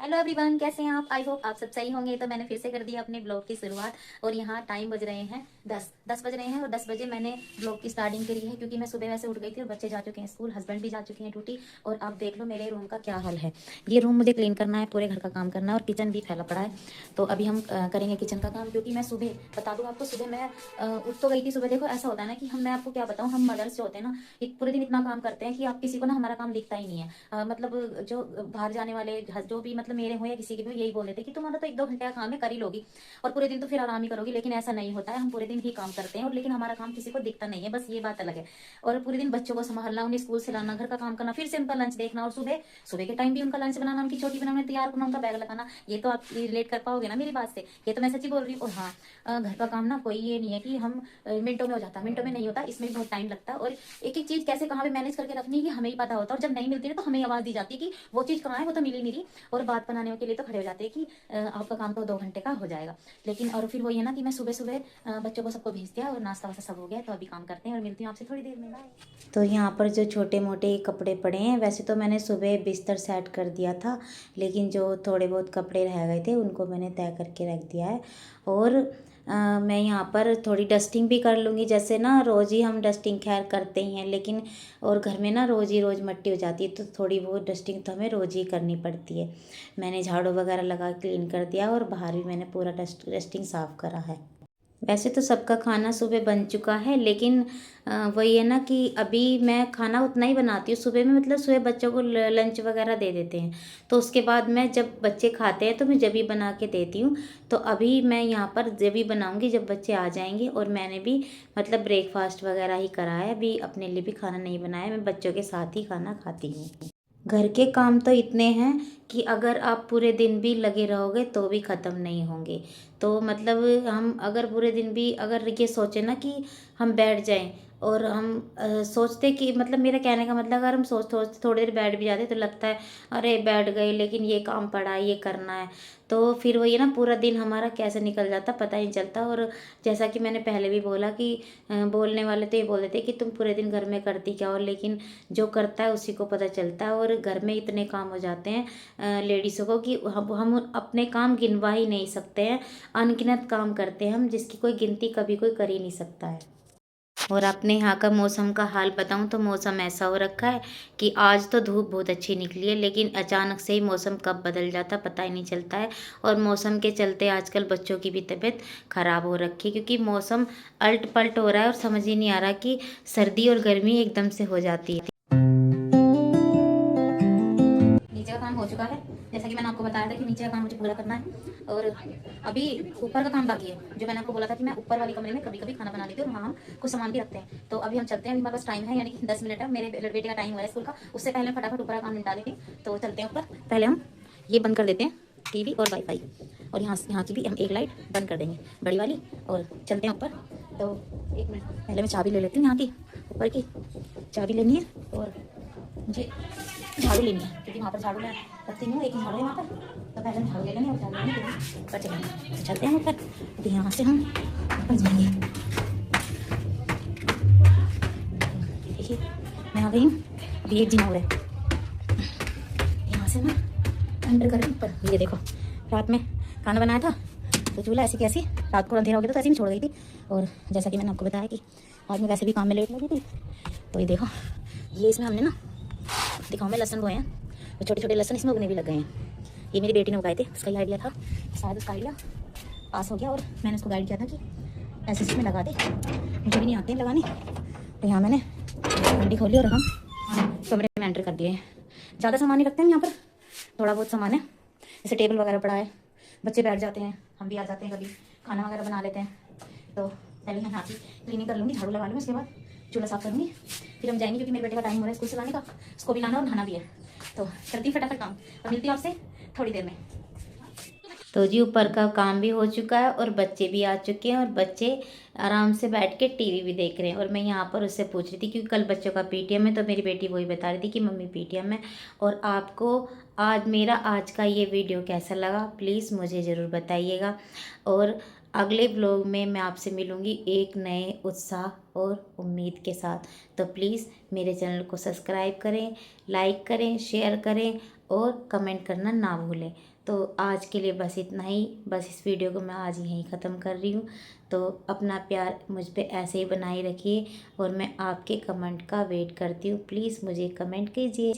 Hello everyone, कैसे हैं आप? आई होप आप सब सही होंगे। तो मैंने फिर से कर दिया अपने ब्लॉग की शुरुआत और यहाँ टाइम बज रहे हैं 10 बज रहे हैं और 10 बजे मैंने ब्लॉग की स्टार्टिंग करी है क्योंकि मैं सुबह वैसे उठ गई थी और बच्चे जा चुके हैं स्कूल, हस्बैंड भी जा चुके हैं ड्यूटी। और आप देख लो मेरे रूम का क्या हाल है। ये रूम मुझे क्लीन करना है, पूरे घर का काम करना है और किचन भी फैला पड़ा है। तो अभी हम करेंगे किचन का काम क्योंकि मैं सुबह बता दूँ आपको, सुबह मैं उठ तो गई थी। सुबह देखो ऐसा होता है ना कि मैं आपको क्या बताऊँ, हम मदर्स जो होते हैं ना पूरे दिन इतना काम करते हैं कि आप किसी को ना हमारा काम दिखता ही नहीं है। मतलब जो बाहर जाने वाले जो भी मतलब मेरे हो या किसी के भी यही बोल देते कि तुम्हारा तो 1-2 घंटे का काम है, कर ही लोगी और पूरे दिन तो फिर आराम ही करोगी। लेकिन ऐसा नहीं होता है, हम पूरे दिन ही काम करते हैं और लेकिन हमारा काम किसी को दिखता नहीं है, बस ये बात अलग है। और पूरे दिन बच्चों को संभालना, उन्हें स्कूल से लाना, घर का काम करना, फिर से उनका लंच देखना और सुबह सुबह के टाइम भी उनका लंच बनाना, उनकी छोटी बनाना, तैयार करना, उनका बैग लगाना। ये तो आप रिलेट कर पाओगे ना मेरी बात से, ये तो मैं सच्ची बोल रही हूँ। और हाँ, घर का काम ना कोई ये नहीं है कि हम मिनटों में हो जाता, मिनटों में नहीं होता, इसमें भी बहुत टाइम लगता है। और एक एक चीज कैसे कहाँ पे मैनेज करके रखनी है हमें ही पता होता है। और जब नहीं मिलती है तो हमें आवाज दी जाती है कि वो चीज कहाँ है, वो तो मिली नहीं रही। और बात बनाने के लिए तो खड़े हो जाते हैं कि आपका काम तो 2 घंटे का हो जाएगा। लेकिन और फिर वही है ना कि मैं सुबह सुबह बच्चों को सबको भेज दिया और नाश्ता वास्ता सब हो गया। तो अभी काम करते हैं और मिलती हूँ आपसे थोड़ी देर में। बाय। तो यहाँ पर जो छोटे मोटे कपड़े पड़े हैं, वैसे तो मैंने सुबह बिस्तर सेट कर दिया था, लेकिन जो थोड़े बहुत कपड़े रह गए थे उनको मैंने तय करके रख दिया है। और मैं यहाँ पर थोड़ी डस्टिंग भी कर लूँगी। जैसे ना रोज़ ही हम डस्टिंग खैर करते ही हैं, लेकिन और घर में ना रोज़ ही रोज़ मिट्टी हो जाती है, तो थोड़ी बहुत डस्टिंग तो हमें रोज़ ही करनी पड़ती है। मैंने झाड़ू वगैरह लगा क्लीन कर दिया और बाहर भी मैंने पूरा डस्टिंग साफ़ करा है। वैसे तो सबका खाना सुबह बन चुका है, लेकिन वही है ना कि अभी मैं खाना उतना ही बनाती हूँ सुबह में। मतलब सुबह बच्चों को लंच वगैरह दे देते हैं, तो उसके बाद मैं जब बच्चे खाते हैं तो मैं जब ही बना के देती हूँ। तो अभी मैं यहाँ पर जब ही बनाऊँगी जब बच्चे आ जाएंगे। और मैंने भी मतलब ब्रेकफास्ट वगैरह ही करा है, अभी अपने लिए भी खाना नहीं बनाया, मैं बच्चों के साथ ही खाना खाती हूँ। घर के काम तो इतने हैं कि अगर आप पूरे दिन भी लगे रहोगे तो भी ख़त्म नहीं होंगे। तो मतलब हम अगर पूरे दिन भी अगर ये सोचें ना कि हम बैठ जाएं और हम सोचते कि मतलब मेरा कहने का मतलब अगर हम सोचते थोड़ी देर बैठ भी जाते तो लगता है अरे बैठ गए, लेकिन ये काम पड़ा है, ये करना है। तो फिर वही है ना, पूरा दिन हमारा कैसे निकल जाता पता ही नहीं चलता। और जैसा कि मैंने पहले भी बोला कि बोलने वाले तो ये बोल देते कि तुम पूरे दिन घर में करती क्या हो, लेकिन जो करता है उसी को पता चलता है। और घर में इतने काम हो जाते हैं लेडीज़ों को कि हम अपने काम गिनवा ही नहीं सकते हैं। अनगिनत काम करते हैं हम, जिसकी कोई गिनती कभी कोई कर ही नहीं सकता है। और अपने यहाँ का मौसम का हाल बताऊँ तो मौसम ऐसा हो रखा है कि आज तो धूप बहुत अच्छी निकली है, लेकिन अचानक से ही मौसम कब बदल जाता पता ही नहीं चलता है। और मौसम के चलते आजकल बच्चों की भी तबीयत खराब हो रखी है, क्योंकि मौसम अल्ट पल्ट हो रहा है और समझ ही नहीं आ रहा कि सर्दी और गर्मी एकदम से हो जाती है। नीचे का काम हो चुका है, जैसा कि मैंने आपको बताया था कि नीचे का काम मुझे पूरा करना है। और अभी ऊपर का काम बाकी है, जो मैंने आपको बोला था कि मैं ऊपर वाले कमरे में कभी कभी खाना बना लेती हूँ और वहाँ हम कुछ सामान भी रखते हैं। तो अभी हम चलते हैं, अभी हमारे पास टाइम है, यानी कि 10 मिनट है, मेरे बेटे का टाइम हुआ है स्कूल का, उससे पहले मैं फटाफट ऊपर का काम निपटा देती। तो चलते हैं ऊपर। पहले हम ये बंद कर देते हैं, टीवी और वाईफाई, और यहाँ की भी हम एक लाइट बंद कर देंगे बड़ी वाली, और चलते हैं ऊपर। तो 1 मिनट पहले मैं चाबी ले लेती हूँ, यहाँ की ऊपर की चाबी लेनी है और मुझे झाड़ू लेनी है, क्योंकि वहाँ पर झाड़ू मैं रखती नहीं हूँ, एक ही झाड़ू है वहाँ पर। तो पहले हम झाड़ू ले लेंगे और झाड़ू लेने के लिए ऊपर चलेंगे। तो चलते हैं ऊपर, तो यहाँ से हम ऊपर जाएंगे। देखिए मैं आ गई हूँ, अभी 1 दिन और है। यहाँ से मैं एंटर कर रही हूँ ऊपर। ये देखो, रात में खाना बनाया था तो चूल्हा ऐसी कैसी रात को अंधेरा हो गया तो ऐसे ही छोड़ गई थी। और जैसा कि मैंने आपको बताया कि आज मैं वैसे भी काम में लेट लगी थी, तो ये देखो, ये इसमें हमने ना दिखाओ में लहसन बोए हैं, तो छोटे छोटे लहसन इसमें उगने भी लग गए हैं। ये मेरी बेटी ने उगाए थे, उसका ही आइडिया था, शायद उसका आइडिया पास हो गया और मैंने उसको गाइड किया था कि ऐसे इसमें लगा दे, मुझे भी नहीं आते हैं लगाने। तो यहाँ मैंने मंडी खोली और हम कमरे में एंटर कर दिए हैं। ज़्यादा सामान नहीं रखते हैं यहाँ पर, थोड़ा बहुत सामान है, जैसे टेबल वगैरह पड़ा है, बच्चे बैठ जाते हैं, हम भी आ जाते हैं, कभी खाना वगैरह बना लेते हैं। तो पहले मैं यहाँ की क्लीनिंग कर लूँगी, झाड़ू लगा लूँगी, उसके बाद चूल्हा साफ करूँगी, फिर हम जाएंगे, क्योंकि मेरे बेटे का टाइम हो रहा है स्कूल से लाने का, उसको भी लाना और नहाना भी है। तो करती हूँ फटाफट काम और मिलती हूँ आपसे थोड़ी देर में। तो जी ऊपर का काम भी हो चुका है और बच्चे भी आ चुके हैं और बच्चे आराम से बैठ के टीवी भी देख रहे हैं। और मैं यहाँ पर उससे पूछ रही थी क्योंकि कल बच्चों का पीटीएम है, तो मेरी बेटी वही बता रही थी कि मम्मी पीटीएम है। और आपको आज का ये वीडियो कैसा लगा प्लीज़ मुझे ज़रूर बताइएगा। और अगले ब्लॉग में मैं आपसे मिलूँगी एक नए उत्साह और उम्मीद के साथ। तो प्लीज़ मेरे चैनल को सब्सक्राइब करें, लाइक करें, शेयर करें और कमेंट करना ना भूलें। तो आज के लिए बस इतना ही, बस इस वीडियो को मैं आज यहीं ख़त्म कर रही हूँ। तो अपना प्यार मुझ पे ऐसे ही बनाए रखिए और मैं आपके कमेंट का वेट करती हूँ। प्लीज़ मुझे कमेंट कीजिए।